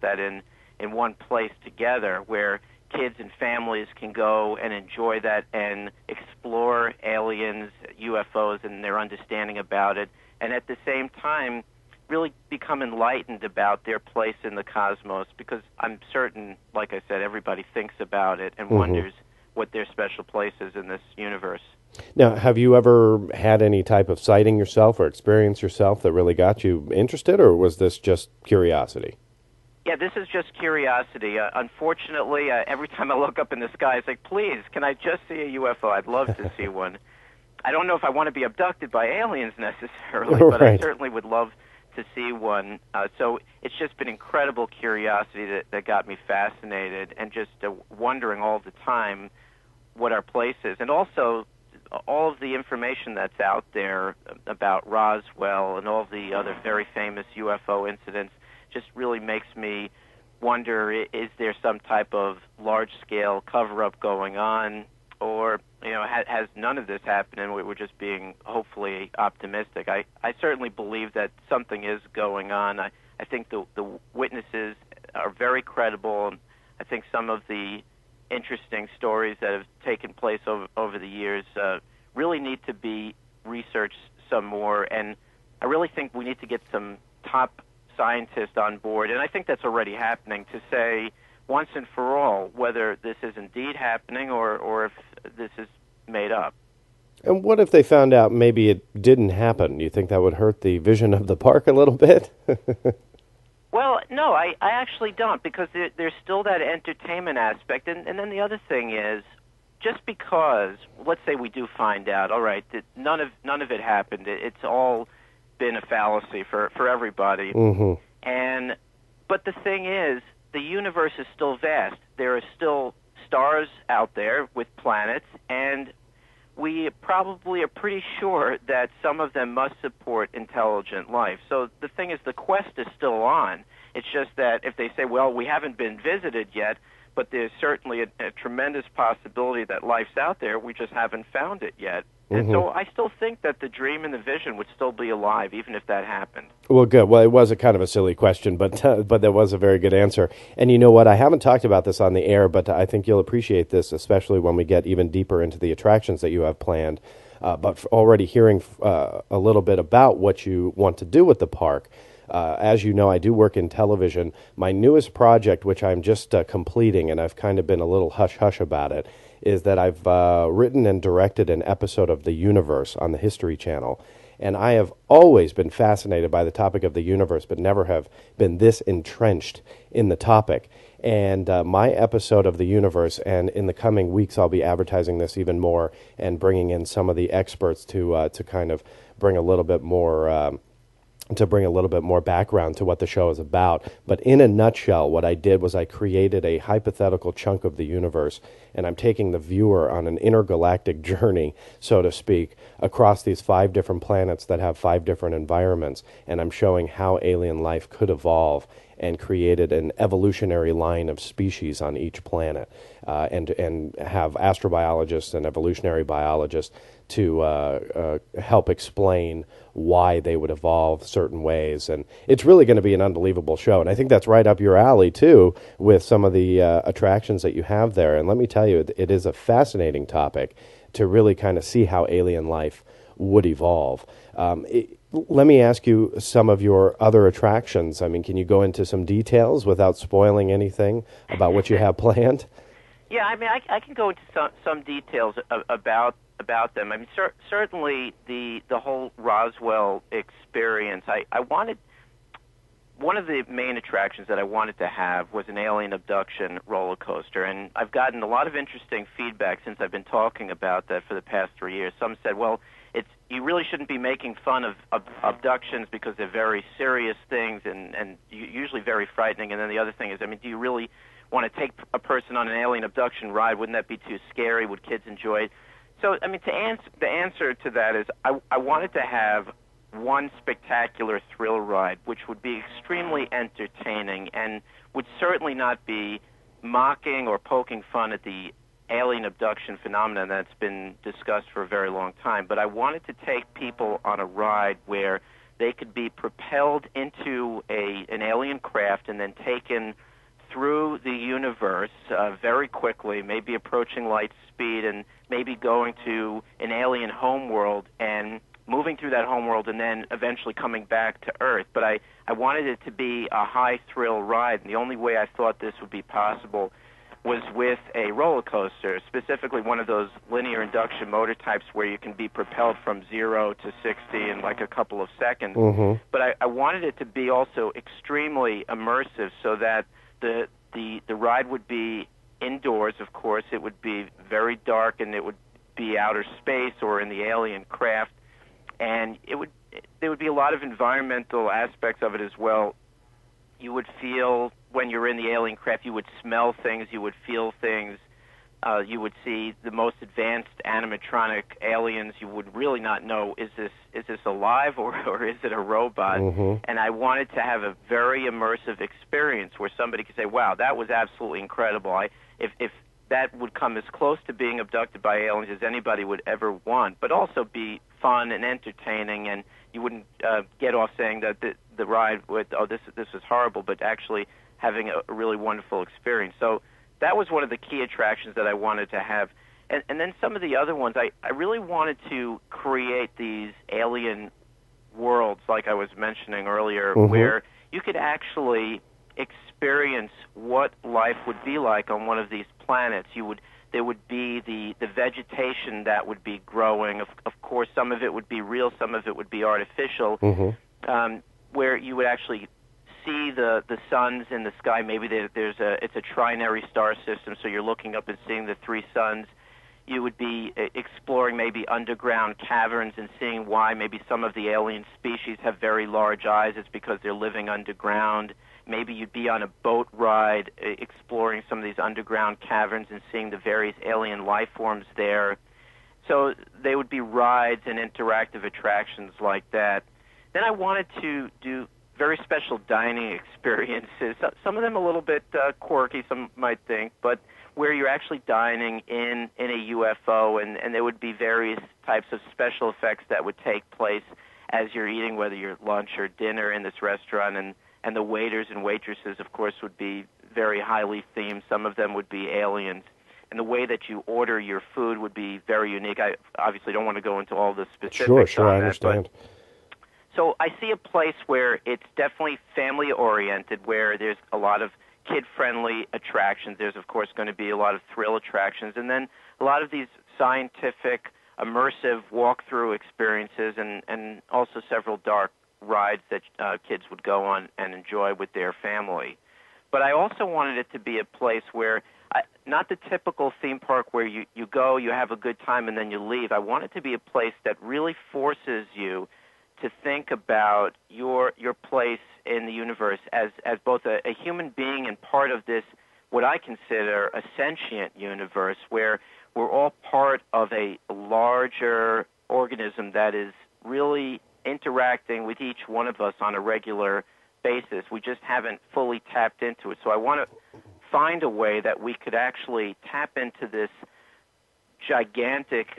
that in one place together where kids and families can go and enjoy that and explore aliens, UFOs, and their understanding about it, and at the same time really become enlightened about their place in the cosmos, because I'm certain, like I said, everybody thinks about it and wonders what their special place is in this universe. Now, have you ever had any type of sighting yourself or experience yourself that really got you interested, or was this just curiosity? Yeah, this is just curiosity. Unfortunately, every time I look up in the sky, it's like, please, can I just see a UFO? I'd love to see one. I don't know if I want to be abducted by aliens necessarily, but I certainly would love to see one. So it's just been incredible curiosity that got me fascinated, and just wondering all the time what our place is. And also, all of the information that's out there about Roswell and all of the other very famous UFO incidents just really makes me wonder, is there some type of large-scale cover-up going on, or has none of this happened and we're just being hopefully optimistic? I certainly believe that something is going on. I think the witnesses are very credible. I think some of the interesting stories that have taken place over the years really need to be researched some more, and I really think we need to get some top scientists on board, and I think that's already happening, to say once and for all whether this is indeed happening or if this is made up. And what if they found out maybe it didn't happen? Do you think that would hurt the vision of the park a little bit? Well, no, I actually don't, because there's still that entertainment aspect. And then the other thing is, just because, let's say we do find out, all right, that none of it happened, it's all been a fallacy for everybody. But the thing is, the universe is still vast. There are still stars out there with planets, and we probably are pretty sure that some of them must support intelligent life. So the thing is, the quest is still on. It's just that if they say, well, we haven't been visited yet, but there's certainly a tremendous possibility that life's out there, we just haven't found it yet. And so I still think that the dream and the vision would still be alive, even if that happened. Well, good. Well, it was a kind of a silly question, but that was a very good answer. And you know what? I haven't talked about this on the air, but I think you'll appreciate this, especially when we get even deeper into the attractions that you have planned. But already hearing a little bit about what you want to do with the park. As you know, I do work in television. My newest project, which I'm just completing, and I've kind of been a little hush-hush about it, is that I've written and directed an episode of The Universe on the History Channel. And I have always been fascinated by the topic of the universe, but never have been this entrenched in the topic. And my episode of The Universe, and in the coming weeks I'll be advertising this even more and bringing in some of the experts to kind of bring a little bit more background to what the show is about. But in a nutshell, what I did was I created a hypothetical chunk of the universe, and I'm taking the viewer on an intergalactic journey, so to speak, across these 5 different planets that have 5 different environments, and I'm showing how alien life could evolve and created an evolutionary line of species on each planet, and have astrobiologists and evolutionary biologists to help explain why they would evolve certain ways. And it's really going to be an unbelievable show. And I think that's right up your alley, too, with some of the attractions that you have there. And let me tell you, it is a fascinating topic to really kind of see how alien life would evolve. Let me ask you some of your other attractions. I mean, can you go into some details without spoiling anything about what you have planned? Yeah, I mean, I can go into some details about them. I mean, certainly the whole Roswell experience. I wanted, one of the main attractions that I wanted to have was an alien abduction roller coaster, and I've gotten a lot of interesting feedback since I've been talking about that for the past 3 years. Some said, well, you really shouldn't be making fun of abductions because they're very serious things and usually very frightening. And then the other thing is, I mean, do you really want to take a person on an alien abduction ride? Wouldn't that be too scary? Would kids enjoy it? So, I mean, the answer to that is I wanted to have one spectacular thrill ride, which would be extremely entertaining and would certainly not be mocking or poking fun at the alien abduction phenomenon that's been discussed for a very long time. But I wanted to take people on a ride where they could be propelled into an alien craft and then taken through the universe very quickly, maybe approaching light speed, and maybe going to an alien homeworld and moving through that homeworld and then eventually coming back to Earth. But I wanted it to be a high-thrill ride, and the only way I thought this would be possible was with a roller coaster, specifically one of those linear induction motor types where you can be propelled from 0 to 60 in like a couple of seconds. Mm-hmm. But I wanted it to be also extremely immersive, so that the ride would be indoors, of course. It would be very dark, and it would be outer space or in the alien craft. And there would be a lot of environmental aspects of it as well. You would feel, when you're in the alien craft, you would smell things, you would feel things, you would see the most advanced animatronic aliens. You would really not know, is this alive or is it a robot? Mm-hmm. And I wanted to have a very immersive experience where somebody could say, wow, that was absolutely incredible. If that would come as close to being abducted by aliens as anybody would ever want, but also be fun and entertaining, and you wouldn't get off saying that the ride would, this is horrible, but actually having a really wonderful experience. So that was one of the key attractions that I wanted to have. And then some of the other ones, I really wanted to create these alien worlds, like I was mentioning earlier, mm-hmm. where you could actually experience what life would be like on one of these planets. There would be the vegetation that would be growing. Of course, some of it would be real, some of it would be artificial, mm-hmm. Where you would actually see the suns in the sky. Maybe it's a trinary star system, so you're looking up and seeing the three suns. You would be exploring maybe underground caverns and seeing why maybe some of the alien species have very large eyes. It's because they're living underground. Maybe you'd be on a boat ride exploring some of these underground caverns and seeing the various alien life forms there. So they would be rides and interactive attractions like that. Then I wanted to do very special dining experiences, some of them a little bit quirky, some might think, but where you're actually dining in a UFO, and there would be various types of special effects that would take place as you're eating, whether you're lunch or dinner in this restaurant, and the waiters and waitresses, of course, would be very highly themed. Some of them would be aliens. And the way that you order your food would be very unique. I obviously don't want to go into all the specifics. Sure, on I understand. So I see a place where it's definitely family-oriented, where there's a lot of kid-friendly attractions. There's, of course, going to be a lot of thrill attractions, and then a lot of these scientific, immersive walkthrough experiences, and also several dark rides that kids would go on and enjoy with their family. But I also wanted it to be a place where, not the typical theme park where you go, you have a good time, and then you leave. I want it to be a place that really forces you to think about your place in the universe as both a human being and part of this, what I consider a sentient universe, where we're all part of a larger organism that is really interacting with each one of us on a regular basis. We just haven't fully tapped into it. So I want to find a way that we could actually tap into this gigantic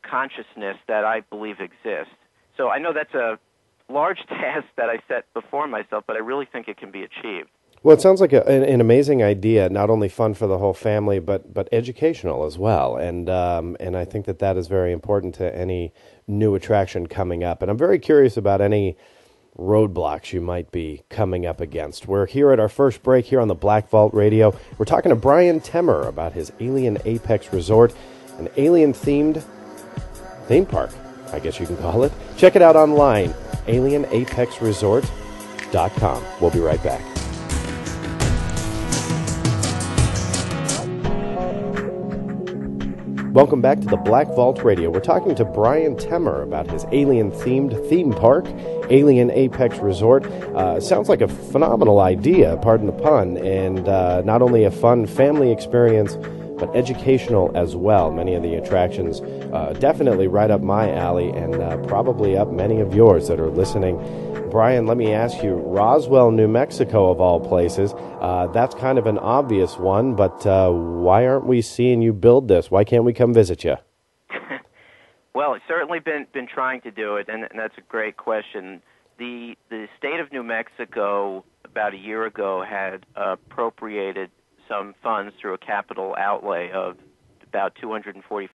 consciousness that I believe exists. So I know that's a large task that I set before myself, but I really think it can be achieved. Well, it sounds like an amazing idea, not only fun for the whole family, but educational as well. And I think that is very important to any new attraction coming up. And I'm very curious about any roadblocks you might be coming up against. We're here at our first break here on the Black Vault Radio. We're talking to Bryan Temmer about his Alien Apex Resort, an alien-themed theme park, I guess you can call it. Check it out online, alienapexresort.com. We'll be right back. Welcome back to the Black Vault Radio. We're talking to Bryan Temmer about his alien-themed theme park, Alien Apex Resort. Sounds like a phenomenal idea, pardon the pun, and not only a fun family experience, but educational as well. Many of the attractions definitely right up my alley, and probably up many of yours that are listening. Bryan, let me ask you, Roswell, New Mexico, of all places, that's kind of an obvious one, but why aren't we seeing you build this? Why can't we come visit you? Well, it's certainly been trying to do it, and that's a great question. the state of New Mexico about a year ago had appropriated some funds through a capital outlay of about $245